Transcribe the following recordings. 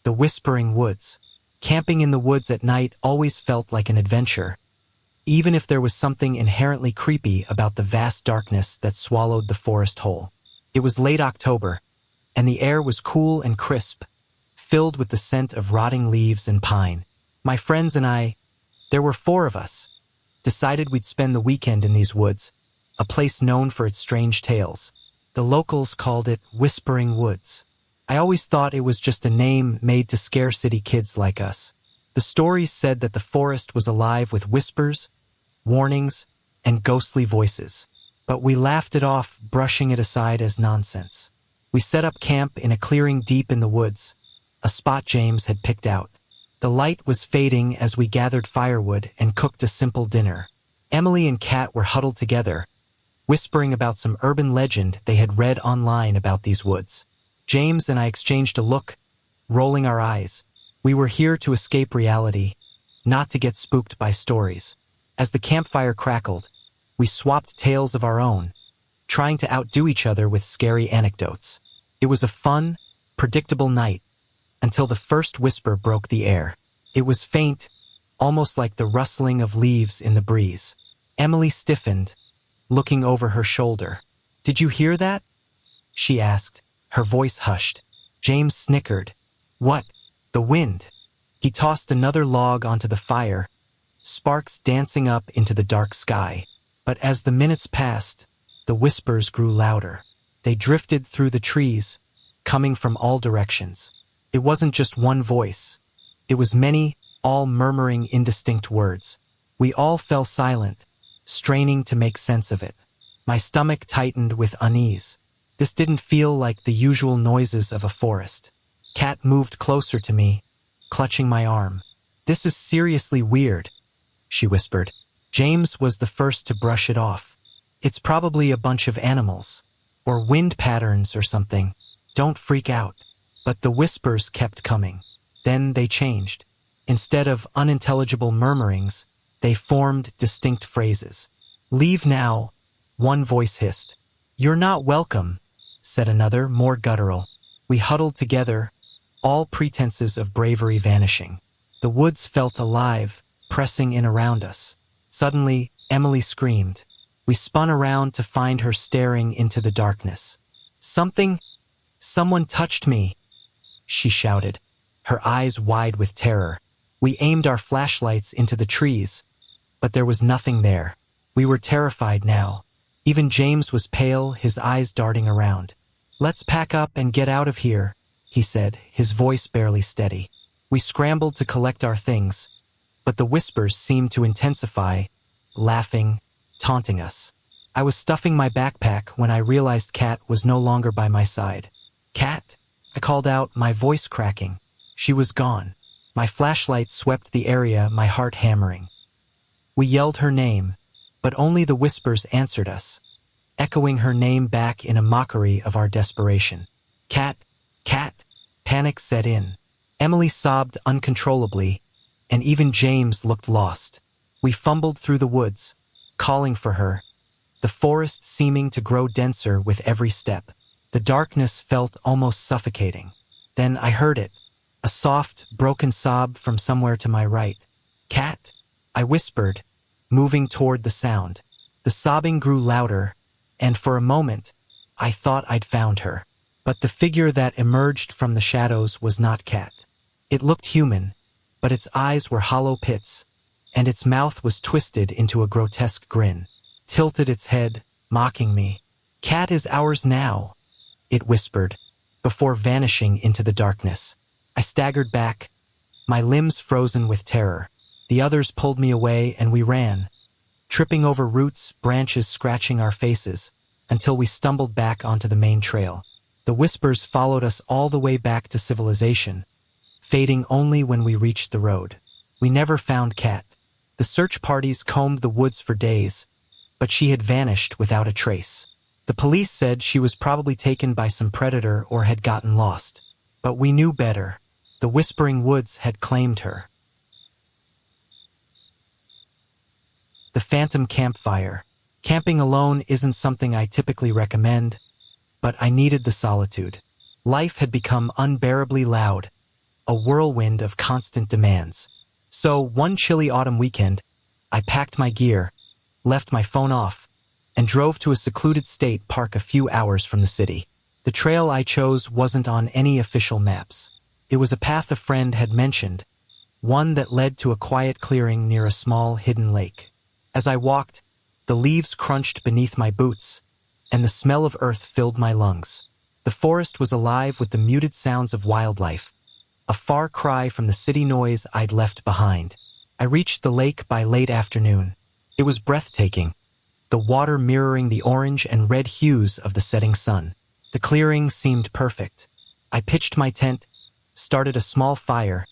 The whispering woods. Camping in the woods at night always felt like an adventure, even if there was something inherently creepy about the vast darkness that swallowed the forest whole. It was late October, and the air was cool and crisp, filled with the scent of rotting leaves and pine. My friends and I, there were 4 of us, decided we'd spend the weekend in these woods, a place known for its strange tales. The locals called it Whispering Woods. I always thought it was just a name made to scare city kids like us. The stories said that the forest was alive with whispers, warnings, and ghostly voices. But we laughed it off, brushing it aside as nonsense. We set up camp in a clearing deep in the woods, a spot James had picked out. The light was fading as we gathered firewood and cooked a simple dinner. Emily and Kat were huddled together, whispering about some urban legend they had read online about these woods. James and I exchanged a look, rolling our eyes. We were here to escape reality, not to get spooked by stories. As the campfire crackled, we swapped tales of our own, trying to outdo each other with scary anecdotes. It was a fun, predictable night, until the first whisper broke the air. It was faint, almost like the rustling of leaves in the breeze. Emily stiffened, looking over her shoulder. "Did you hear that?" she asked, her voice hushed. James snickered. "What?" "The wind." He tossed another log onto the fire, sparks dancing up into the dark sky. But as the minutes passed, the whispers grew louder. They drifted through the trees, coming from all directions. It wasn't just one voice. It was many, all murmuring indistinct words. We all fell silent, straining to make sense of it. My stomach tightened with unease. This didn't feel like the usual noises of a forest. Kat moved closer to me, clutching my arm. "This is seriously weird," she whispered. James was the first to brush it off. "It's probably a bunch of animals, or wind patterns or something. Don't freak out." But the whispers kept coming. Then they changed. Instead of unintelligible murmurings, they formed distinct phrases. "Leave now," one voice hissed. "You're not welcome," said another, more guttural. We huddled together, all pretenses of bravery vanishing. The woods felt alive, pressing in around us. Suddenly, Emily screamed. We spun around to find her staring into the darkness. Someone touched me," she shouted, her eyes wide with terror. We aimed our flashlights into the trees, but there was nothing there. We were terrified now. Even James was pale, his eyes darting around. "Let's pack up and get out of here," he said, his voice barely steady. We scrambled to collect our things, but the whispers seemed to intensify, laughing, taunting us. I was stuffing my backpack when I realized Kat was no longer by my side. "Kat?" I called out, my voice cracking. She was gone. My flashlight swept the area, my heart hammering. We yelled her name, but only the whispers answered us, echoing her name back in a mockery of our desperation. "Kat, Kat!" Panic set in. Emily sobbed uncontrollably, and even James looked lost. We fumbled through the woods, calling for her, the forest seeming to grow denser with every step. The darkness felt almost suffocating. Then I heard it, a soft, broken sob from somewhere to my right. "Kat?" I whispered, moving toward the sound. The sobbing grew louder, and for a moment, I thought I'd found her. But the figure that emerged from the shadows was not Kat. It looked human, but its eyes were hollow pits, and its mouth was twisted into a grotesque grin. Tilted its head, mocking me. "Kat is ours now," it whispered, before vanishing into the darkness. I staggered back, my limbs frozen with terror. The others pulled me away and we ran, tripping over roots, branches scratching our faces, until we stumbled back onto the main trail. The whispers followed us all the way back to civilization, fading only when we reached the road. We never found Kat. The search parties combed the woods for days, but she had vanished without a trace. The police said she was probably taken by some predator or had gotten lost. But we knew better. The Whispering Woods had claimed her. The Phantom Campfire. Camping alone isn't something I typically recommend, but I needed the solitude. Life had become unbearably loud, a whirlwind of constant demands. So, one chilly autumn weekend, I packed my gear, left my phone off, and drove to a secluded state park a few hours from the city. The trail I chose wasn't on any official maps. It was a path a friend had mentioned, one that led to a quiet clearing near a small hidden lake. As I walked, the leaves crunched beneath my boots, and the smell of earth filled my lungs. The forest was alive with the muted sounds of wildlife, a far cry from the city noise I'd left behind. I reached the lake by late afternoon. It was breathtaking, the water mirroring the orange and red hues of the setting sun. The clearing seemed perfect. I pitched my tent, started a small fire,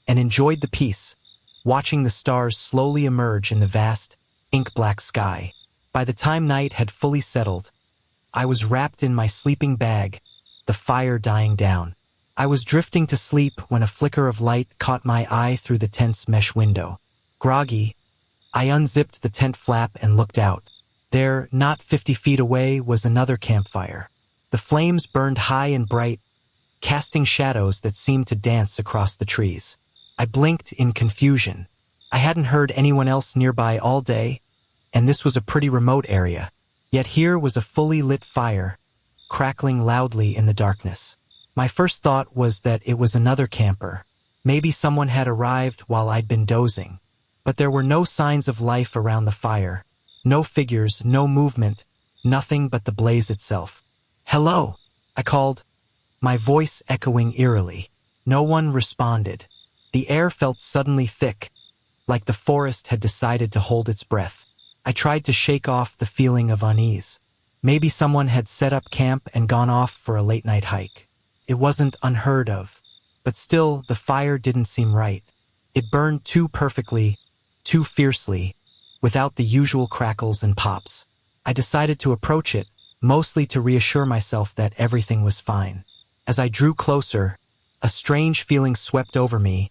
and enjoyed the peace, watching the stars slowly emerge in the vast, ink-black sky. By the time night had fully settled, I was wrapped in my sleeping bag, the fire dying down. I was drifting to sleep when a flicker of light caught my eye through the tent's mesh window. Groggy, I unzipped the tent flap and looked out. There, not 50 feet away, was another campfire. The flames burned high and bright, casting shadows that seemed to dance across the trees. I blinked in confusion. I hadn't heard anyone else nearby all day, and this was a pretty remote area. Yet here was a fully lit fire, crackling loudly in the darkness. My first thought was that it was another camper. Maybe someone had arrived while I'd been dozing. But there were no signs of life around the fire. No figures, no movement, nothing but the blaze itself. "Hello," I called, my voice echoing eerily. No one responded. The air felt suddenly thick, like the forest had decided to hold its breath. I tried to shake off the feeling of unease. Maybe someone had set up camp and gone off for a late-night hike. It wasn't unheard of, but still the fire didn't seem right. It burned too perfectly, too fiercely, without the usual crackles and pops. I decided to approach it, mostly to reassure myself that everything was fine. As I drew closer, a strange feeling swept over me,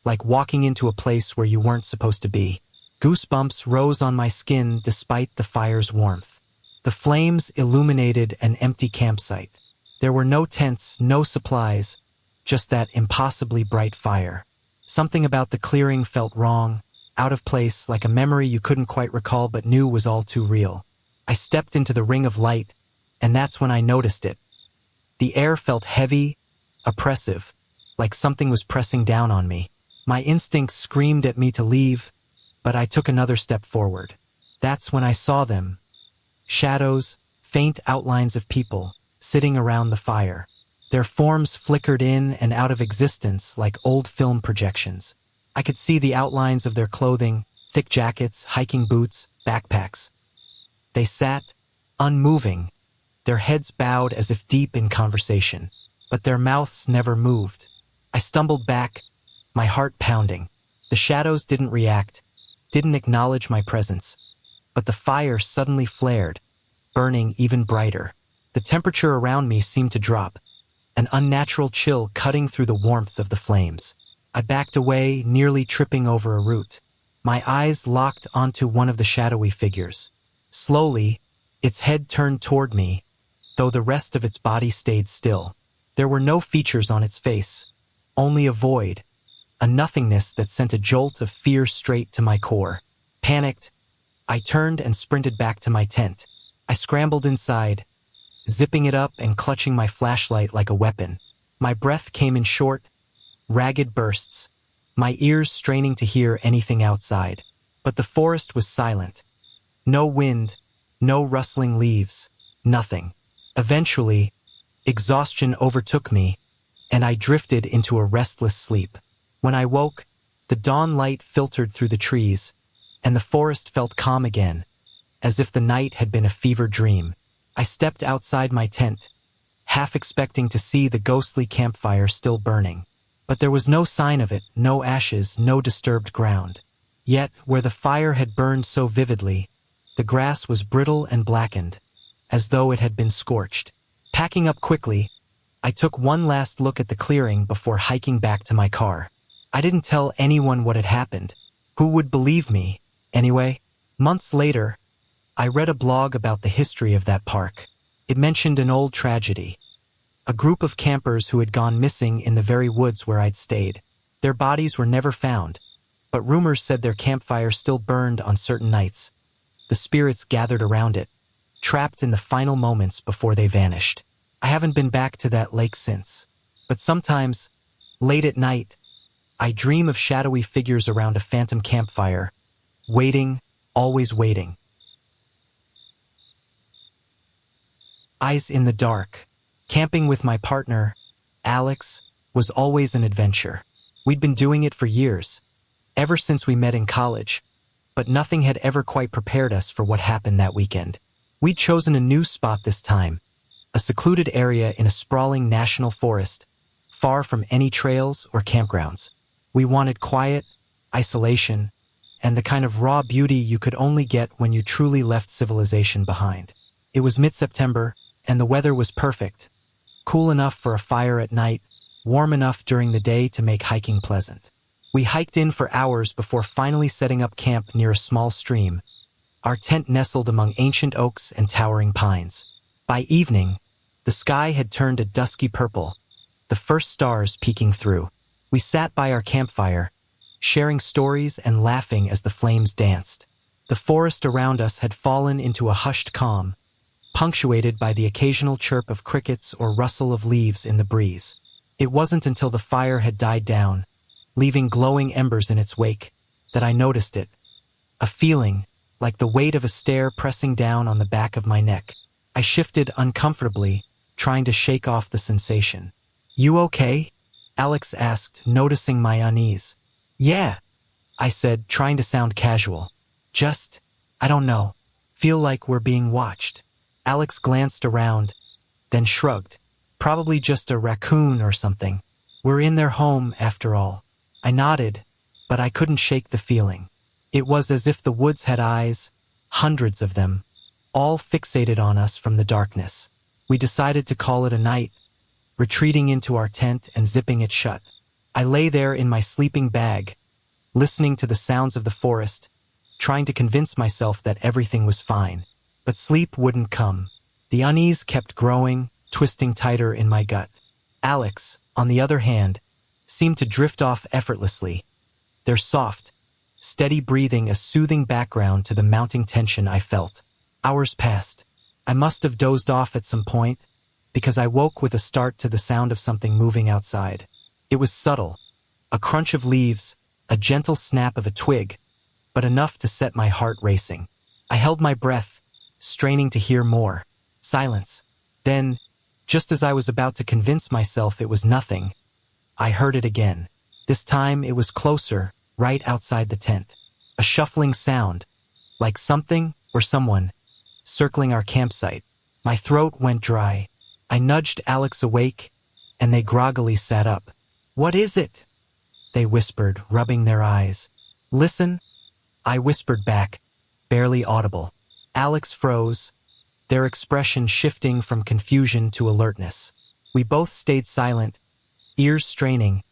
like walking into a place where you weren't supposed to be. Goosebumps rose on my skin despite the fire's warmth. The flames illuminated an empty campsite. There were no tents, no supplies, just that impossibly bright fire. Something about the clearing felt wrong, out of place, like a memory you couldn't quite recall but knew was all too real. I stepped into the ring of light, and that's when I noticed it. The air felt heavy, oppressive, like something was pressing down on me. My instincts screamed at me to leave, but I took another step forward. That's when I saw them. Shadows, faint outlines of people, sitting around the fire. Their forms flickered in and out of existence like old film projections. I could see the outlines of their clothing, thick jackets, hiking boots, backpacks. They sat, unmoving, their heads bowed as if deep in conversation, but their mouths never moved. I stumbled back, my heart pounding. The shadows didn't react, didn't acknowledge my presence, but the fire suddenly flared, burning even brighter. The temperature around me seemed to drop, an unnatural chill cutting through the warmth of the flames. I backed away, nearly tripping over a root. My eyes locked onto one of the shadowy figures. Slowly, its head turned toward me, though the rest of its body stayed still. There were no features on its face, only a void, a nothingness that sent a jolt of fear straight to my core. Panicked, I turned and sprinted back to my tent. I scrambled inside, zipping it up and clutching my flashlight like a weapon. My breath came in short, ragged bursts, my ears straining to hear anything outside. But the forest was silent. No wind, no rustling leaves, nothing. Eventually, exhaustion overtook me, and I drifted into a restless sleep. When I woke, the dawn light filtered through the trees, and the forest felt calm again, as if the night had been a fever dream. I stepped outside my tent, half expecting to see the ghostly campfire still burning. But there was no sign of it, no ashes, no disturbed ground. Yet, where the fire had burned so vividly, the grass was brittle and blackened, as though it had been scorched. Packing up quickly, I took one last look at the clearing before hiking back to my car. I didn't tell anyone what had happened. Who would believe me, anyway? Months later, I read a blog about the history of that park. It mentioned an old tragedy. A group of campers who had gone missing in the very woods where I'd stayed. Their bodies were never found, but rumors said their campfire still burned on certain nights. The spirits gathered around it, trapped in the final moments before they vanished. I haven't been back to that lake since, but sometimes, late at night, I dream of shadowy figures around a phantom campfire, waiting, always waiting. Eyes in the dark. Camping with my partner, Alex, was always an adventure. We'd been doing it for years, ever since we met in college, but nothing had ever quite prepared us for what happened that weekend. We'd chosen a new spot this time, a secluded area in a sprawling national forest, far from any trails or campgrounds. We wanted quiet, isolation, and the kind of raw beauty you could only get when you truly left civilization behind. It was mid-September, and the weather was perfect. Cool enough for a fire at night, warm enough during the day to make hiking pleasant. We hiked in for hours before finally setting up camp near a small stream, our tent nestled among ancient oaks and towering pines. By evening, the sky had turned a dusky purple, the first stars peeking through. We sat by our campfire, sharing stories and laughing as the flames danced. The forest around us had fallen into a hushed calm, punctuated by the occasional chirp of crickets or rustle of leaves in the breeze. It wasn't until the fire had died down, leaving glowing embers in its wake, that I noticed it. A feeling, like the weight of a stare pressing down on the back of my neck. I shifted uncomfortably, trying to shake off the sensation. "You okay?" Alex asked, noticing my unease. "Yeah," I said, trying to sound casual. "Just, I don't know. Feel like we're being watched." Alex glanced around, then shrugged. "Probably just a raccoon or something. We're in their home, after all." I nodded, but I couldn't shake the feeling. It was as if the woods had eyes, hundreds of them, all fixated on us from the darkness. We decided to call it a night, retreating into our tent and zipping it shut. I lay there in my sleeping bag, listening to the sounds of the forest, trying to convince myself that everything was fine. But sleep wouldn't come. The unease kept growing, twisting tighter in my gut. Alex, on the other hand, seemed to drift off effortlessly, their soft, steady breathing a soothing background to the mounting tension I felt. Hours passed. I must have dozed off at some point, because I woke with a start to the sound of something moving outside. It was subtle, a crunch of leaves, a gentle snap of a twig, but enough to set my heart racing. I held my breath, straining to hear more. Silence. Then, just as I was about to convince myself it was nothing, I heard it again. This time it was closer, right outside the tent. A shuffling sound, like something or someone circling our campsite. My throat went dry. I nudged Alex awake, and they groggily sat up. "What is it?" they whispered, rubbing their eyes. "Listen," I whispered back, barely audible. Alex froze, their expression shifting from confusion to alertness. We both stayed silent, ears straining,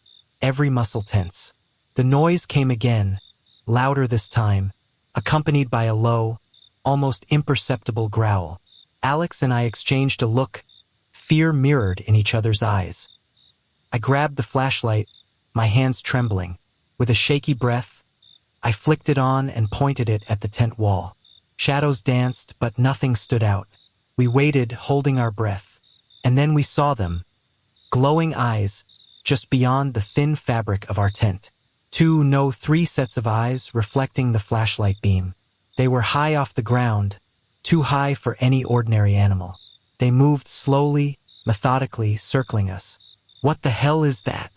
every muscle tense. The noise came again, louder this time, accompanied by a low, almost imperceptible growl. Alex and I exchanged a look, fear mirrored in each other's eyes. I grabbed the flashlight, my hands trembling. With a shaky breath, I flicked it on and pointed it at the tent wall. Shadows danced, but nothing stood out. We waited, holding our breath. And then we saw them. Glowing eyes, just beyond the thin fabric of our tent. Three sets of eyes reflecting the flashlight beam. They were high off the ground, too high for any ordinary animal. They moved slowly, methodically, circling us. "What the hell is that?"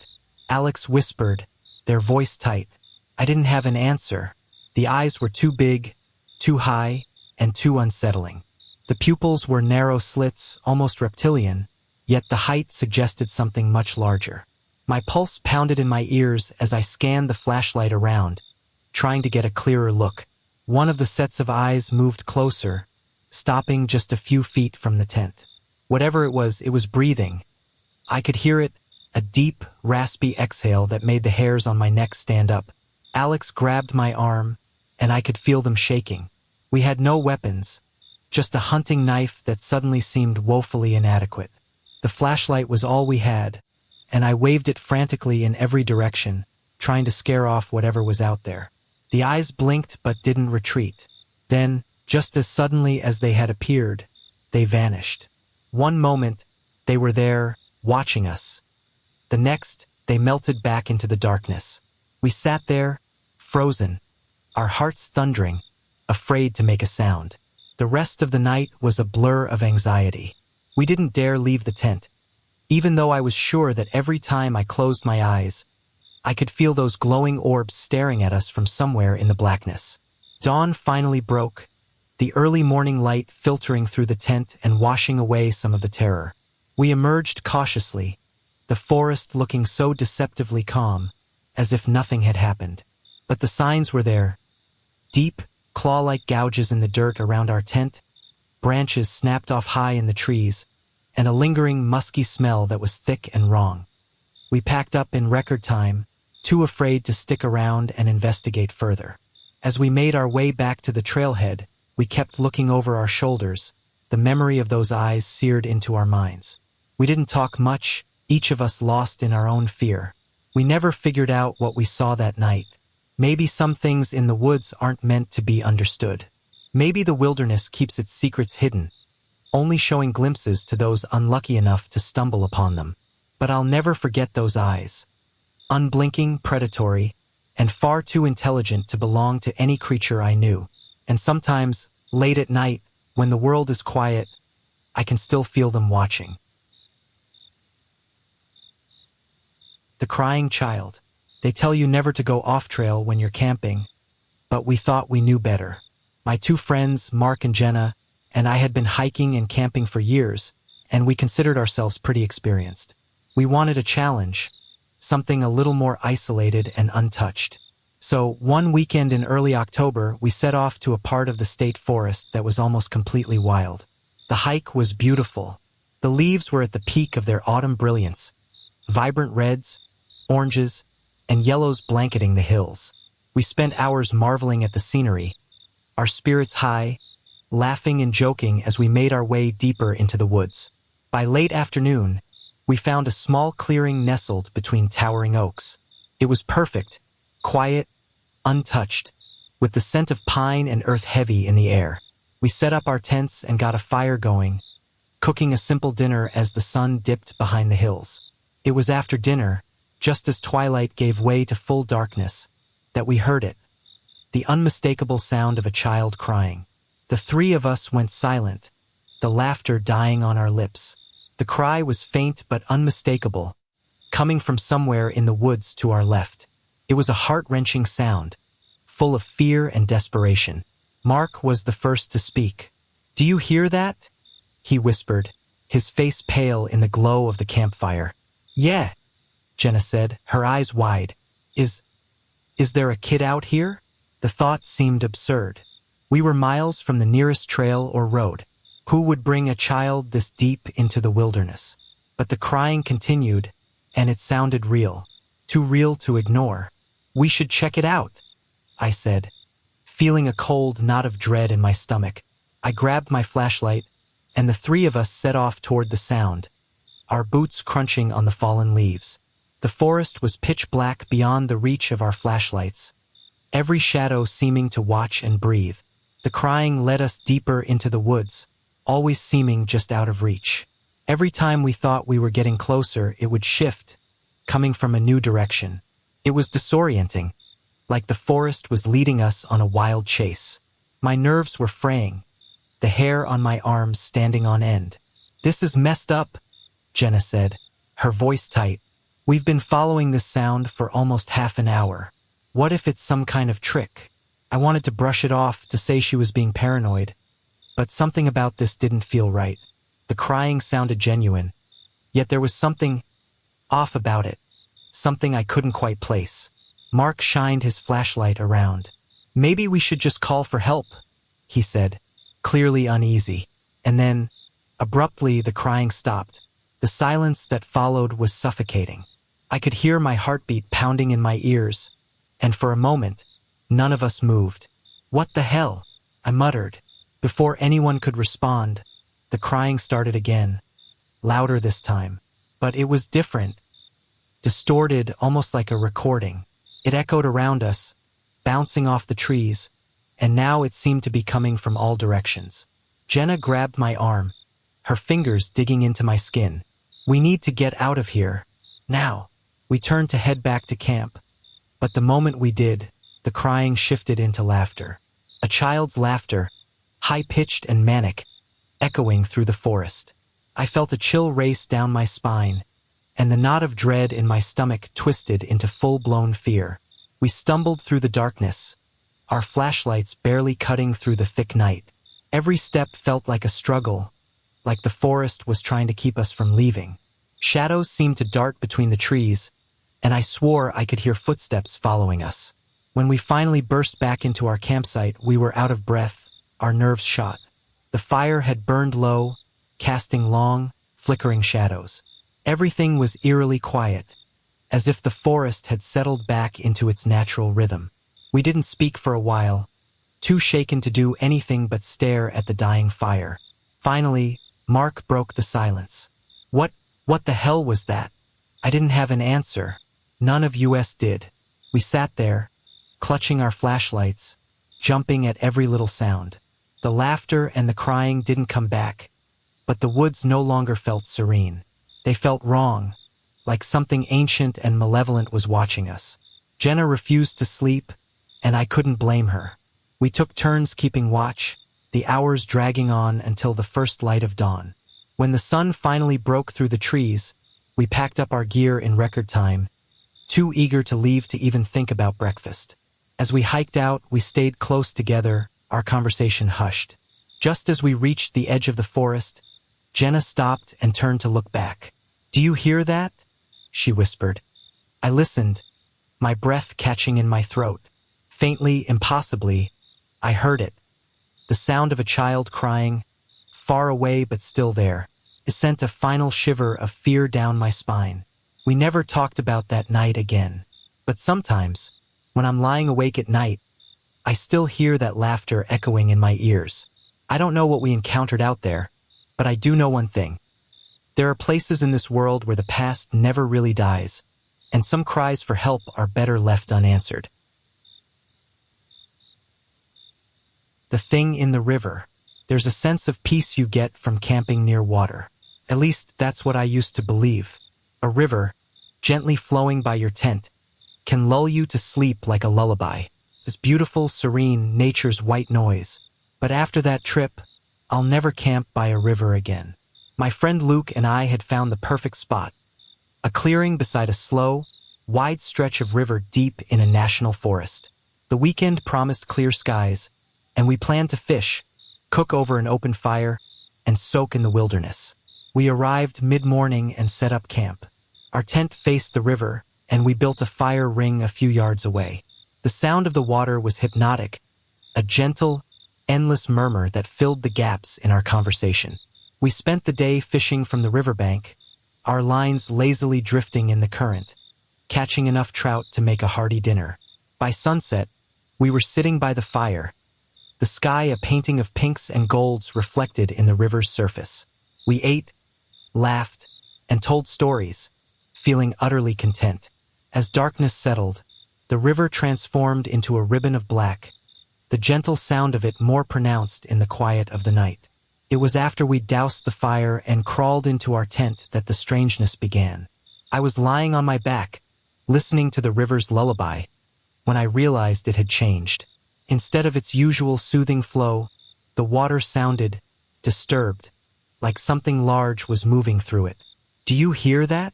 Alex whispered, their voice tight. I didn't have an answer. The eyes were too big, too high, and too unsettling. The pupils were narrow slits, almost reptilian, yet the height suggested something much larger. My pulse pounded in my ears as I scanned the flashlight around, trying to get a clearer look. One of the sets of eyes moved closer, stopping just a few feet from the tent. Whatever it was breathing. I could hear it, a deep, raspy exhale that made the hairs on my neck stand up. Alex grabbed my arm, and I could feel them shaking. We had no weapons, just a hunting knife that suddenly seemed woefully inadequate. The flashlight was all we had, and I waved it frantically in every direction, trying to scare off whatever was out there. The eyes blinked but didn't retreat. Then, just as suddenly as they had appeared, they vanished. One moment, they were there, watching us. The next, they melted back into the darkness. We sat there, frozen, our hearts thundering, afraid to make a sound. The rest of the night was a blur of anxiety. We didn't dare leave the tent, even though I was sure that every time I closed my eyes, I could feel those glowing orbs staring at us from somewhere in the blackness. Dawn finally broke, the early morning light filtering through the tent and washing away some of the terror. We emerged cautiously, the forest looking so deceptively calm, as if nothing had happened. But the signs were there. Deep, claw-like gouges in the dirt around our tent, branches snapped off high in the trees, and a lingering, musky smell that was thick and wrong. We packed up in record time, too afraid to stick around and investigate further. As we made our way back to the trailhead, we kept looking over our shoulders, the memory of those eyes seared into our minds. We didn't talk much, each of us lost in our own fear. We never figured out what we saw that night. Maybe some things in the woods aren't meant to be understood. Maybe the wilderness keeps its secrets hidden, only showing glimpses to those unlucky enough to stumble upon them. But I'll never forget those eyes. Unblinking, predatory, and far too intelligent to belong to any creature I knew. And sometimes, late at night, when the world is quiet, I can still feel them watching. The crying child. They tell you never to go off-trail when you're camping, but we thought we knew better. My two friends, Mark and Jenna, and I had been hiking and camping for years, and we considered ourselves pretty experienced. We wanted a challenge, something a little more isolated and untouched. So, one weekend in early October, we set off to a part of the state forest that was almost completely wild. The hike was beautiful. The leaves were at the peak of their autumn brilliance, vibrant reds, oranges, and yellows blanketing the hills. We spent hours marveling at the scenery, our spirits high, laughing and joking as we made our way deeper into the woods. By late afternoon, we found a small clearing nestled between towering oaks. It was perfect, quiet, untouched, with the scent of pine and earth heavy in the air. We set up our tents and got a fire going, cooking a simple dinner as the sun dipped behind the hills. It was after dinner, just as twilight gave way to full darkness, that we heard it, the unmistakable sound of a child crying. The three of us went silent, the laughter dying on our lips. The cry was faint but unmistakable, coming from somewhere in the woods to our left. It was a heart-wrenching sound, full of fear and desperation. Mark was the first to speak. "Do you hear that?" he whispered, his face pale in the glow of the campfire. "Yeah," Jenna said, her eyes wide. Is there a kid out here?" The thought seemed absurd. We were miles from the nearest trail or road. Who would bring a child this deep into the wilderness? But the crying continued, and it sounded real. Too real to ignore. "We should check it out," I said, feeling a cold knot of dread in my stomach. I grabbed my flashlight, and the three of us set off toward the sound, our boots crunching on the fallen leaves. The forest was pitch black beyond the reach of our flashlights, every shadow seeming to watch and breathe. The crying led us deeper into the woods, always seeming just out of reach. Every time we thought we were getting closer, it would shift, coming from a new direction. It was disorienting, like the forest was leading us on a wild chase. My nerves were fraying, the hair on my arms standing on end. "This is messed up," Jenna said, her voice tight. "We've been following this sound for almost half an hour. What if it's some kind of trick?" I wanted to brush it off, to say she was being paranoid, but something about this didn't feel right. The crying sounded genuine, yet there was something off about it, something I couldn't quite place. Mark shined his flashlight around. "Maybe we should just call for help," he said, clearly uneasy. And then, abruptly, the crying stopped. The silence that followed was suffocating. I could hear my heartbeat pounding in my ears, and for a moment, none of us moved. "What the hell?" I muttered. Before anyone could respond, the crying started again, louder this time. But it was different, distorted, almost like a recording. It echoed around us, bouncing off the trees, and now it seemed to be coming from all directions. Jenna grabbed my arm, her fingers digging into my skin. "We need to get out of here. Now." We turned to head back to camp, but the moment we did, the crying shifted into laughter. A child's laughter, high-pitched and manic, echoing through the forest. I felt a chill race down my spine, and the knot of dread in my stomach twisted into full-blown fear. We stumbled through the darkness, our flashlights barely cutting through the thick night. Every step felt like a struggle, like the forest was trying to keep us from leaving. Shadows seemed to dart between the trees, and I swore I could hear footsteps following us. When we finally burst back into our campsite, we were out of breath, our nerves shot. The fire had burned low, casting long, flickering shadows. Everything was eerily quiet, as if the forest had settled back into its natural rhythm. We didn't speak for a while, too shaken to do anything but stare at the dying fire. Finally, Mark broke the silence. What the hell was that?" I didn't have an answer. None of us did. We sat there, clutching our flashlights, jumping at every little sound. The laughter and the crying didn't come back, but the woods no longer felt serene. They felt wrong, like something ancient and malevolent was watching us. Jenna refused to sleep, and I couldn't blame her. We took turns keeping watch, the hours dragging on until the first light of dawn. When the sun finally broke through the trees, we packed up our gear in record time, too eager to leave to even think about breakfast. As we hiked out, we stayed close together, our conversation hushed. Just as we reached the edge of the forest, Jenna stopped and turned to look back. "Do you hear that?" she whispered. I listened, my breath catching in my throat. Faintly, impossibly, I heard it. The sound of a child crying, far away but still there. It sent a final shiver of fear down my spine. We never talked about that night again. But sometimes, when I'm lying awake at night, I still hear that laughter echoing in my ears. I don't know what we encountered out there, but I do know one thing. There are places in this world where the past never really dies, and some cries for help are better left unanswered. The thing in the river. There's a sense of peace you get from camping near water. At least that's what I used to believe. A river, gently flowing by your tent, can lull you to sleep like a lullaby. This beautiful, serene, nature's white noise. But after that trip, I'll never camp by a river again. My friend Luke and I had found the perfect spot. A clearing beside a slow, wide stretch of river deep in a national forest. The weekend promised clear skies, and we planned to fish, cook over an open fire, and soak in the wilderness. We arrived mid-morning and set up camp. Our tent faced the river, and we built a fire ring a few yards away. The sound of the water was hypnotic, a gentle, endless murmur that filled the gaps in our conversation. We spent the day fishing from the riverbank, our lines lazily drifting in the current, catching enough trout to make a hearty dinner. By sunset, we were sitting by the fire, the sky a painting of pinks and golds reflected in the river's surface. We ate, laughed, and told stories, feeling utterly content. As darkness settled, the river transformed into a ribbon of black, the gentle sound of it more pronounced in the quiet of the night. It was after we doused the fire and crawled into our tent that the strangeness began. I was lying on my back, listening to the river's lullaby, when I realized it had changed. Instead of its usual soothing flow, the water sounded disturbed, like something large was moving through it. "Do you hear that?"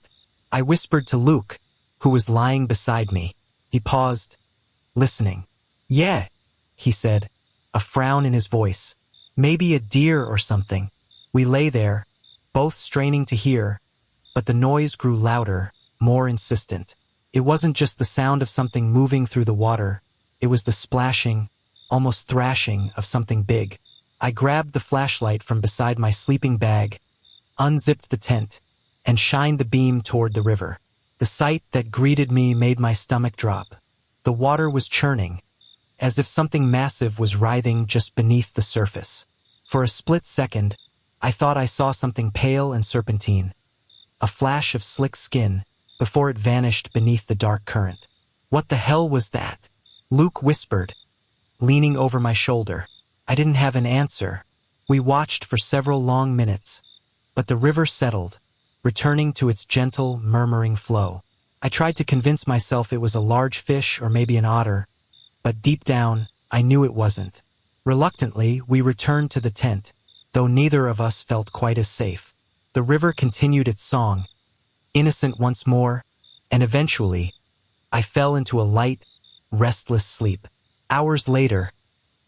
I whispered to Luke, who was lying beside me. He paused, listening. "Yeah," he said, a frown in his voice. "Maybe a deer or something." We lay there, both straining to hear, but the noise grew louder, more insistent. It wasn't just the sound of something moving through the water. It was the splashing, almost thrashing of something big. I grabbed the flashlight from beside my sleeping bag, unzipped the tent, and shined the beam toward the river. The sight that greeted me made my stomach drop. The water was churning, as if something massive was writhing just beneath the surface. For a split second, I thought I saw something pale and serpentine, a flash of slick skin, before it vanished beneath the dark current. What the hell was that? Luke whispered, leaning over my shoulder. I didn't have an answer. We watched for several long minutes, but the river settled, returning to its gentle, murmuring flow. I tried to convince myself it was a large fish or maybe an otter, but deep down, I knew it wasn't. Reluctantly, we returned to the tent, though neither of us felt quite as safe. The river continued its song, innocent once more, and eventually, I fell into a light, restless sleep. Hours later,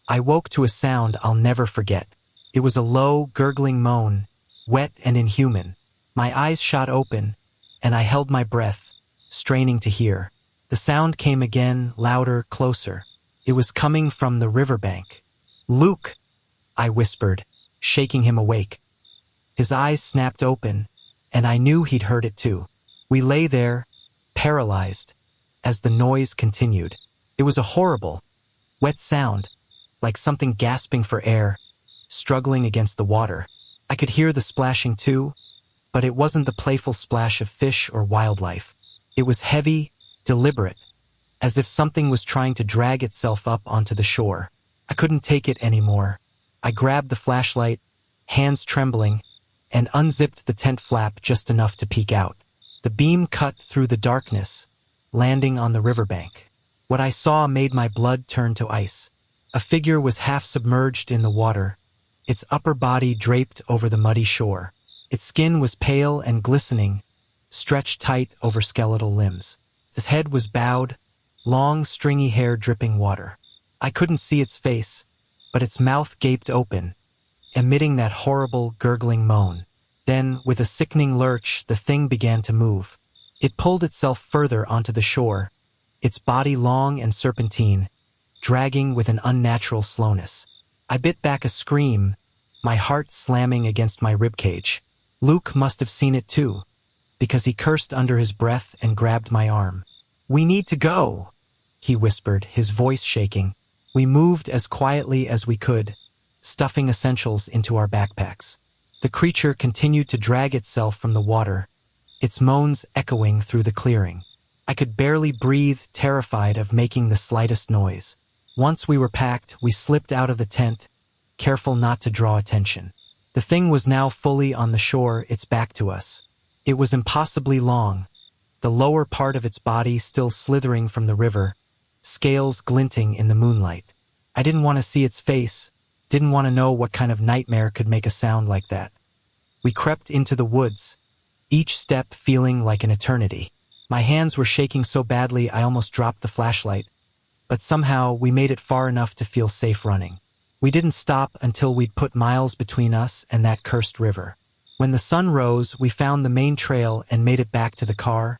I woke to a sound I'll never forget. It was a low, gurgling moan, wet and inhuman. My eyes shot open, and I held my breath, straining to hear. The sound came again, louder, closer. It was coming from the riverbank. "Luke," I whispered, shaking him awake. His eyes snapped open, and I knew he'd heard it too. We lay there, paralyzed, as the noise continued. It was a horrible, wet sound, like something gasping for air, struggling against the water. I could hear the splashing too, but it wasn't the playful splash of fish or wildlife. It was heavy, deliberate, as if something was trying to drag itself up onto the shore. I couldn't take it anymore. I grabbed the flashlight, hands trembling, and unzipped the tent flap just enough to peek out. The beam cut through the darkness, landing on the riverbank. What I saw made my blood turn to ice. A figure was half submerged in the water, its upper body draped over the muddy shore. Its skin was pale and glistening, stretched tight over skeletal limbs. Its head was bowed, long, stringy hair dripping water. I couldn't see its face, but its mouth gaped open, emitting that horrible, gurgling moan. Then, with a sickening lurch, the thing began to move. It pulled itself further onto the shore, its body long and serpentine, dragging with an unnatural slowness. I bit back a scream, my heart slamming against my ribcage. Luke must have seen it too, because he cursed under his breath and grabbed my arm. "We need to go," he whispered, his voice shaking. We moved as quietly as we could, stuffing essentials into our backpacks. The creature continued to drag itself from the water, its moans echoing through the clearing. I could barely breathe, terrified of making the slightest noise. Once we were packed, we slipped out of the tent, careful not to draw attention. The thing was now fully on the shore, its back to us. It was impossibly long, the lower part of its body still slithering from the river, scales glinting in the moonlight. I didn't want to see its face, didn't want to know what kind of nightmare could make a sound like that. We crept into the woods, each step feeling like an eternity. My hands were shaking so badly I almost dropped the flashlight, but somehow we made it far enough to feel safe running. We didn't stop until we'd put miles between us and that cursed river. When the sun rose, we found the main trail and made it back to the car,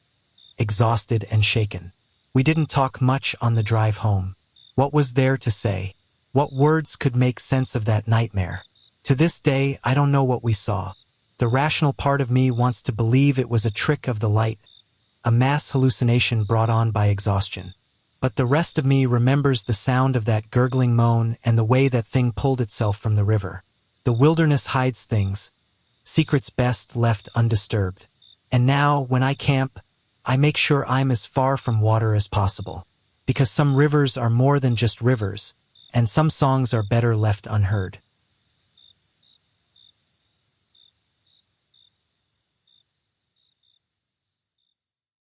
exhausted and shaken. We didn't talk much on the drive home. What was there to say? What words could make sense of that nightmare? To this day, I don't know what we saw. The rational part of me wants to believe it was a trick of the light, a mass hallucination brought on by exhaustion. But the rest of me remembers the sound of that gurgling moan and the way that thing pulled itself from the river. The wilderness hides things, secrets best left undisturbed. And now, when I camp, I make sure I'm as far from water as possible. Because some rivers are more than just rivers, and some songs are better left unheard.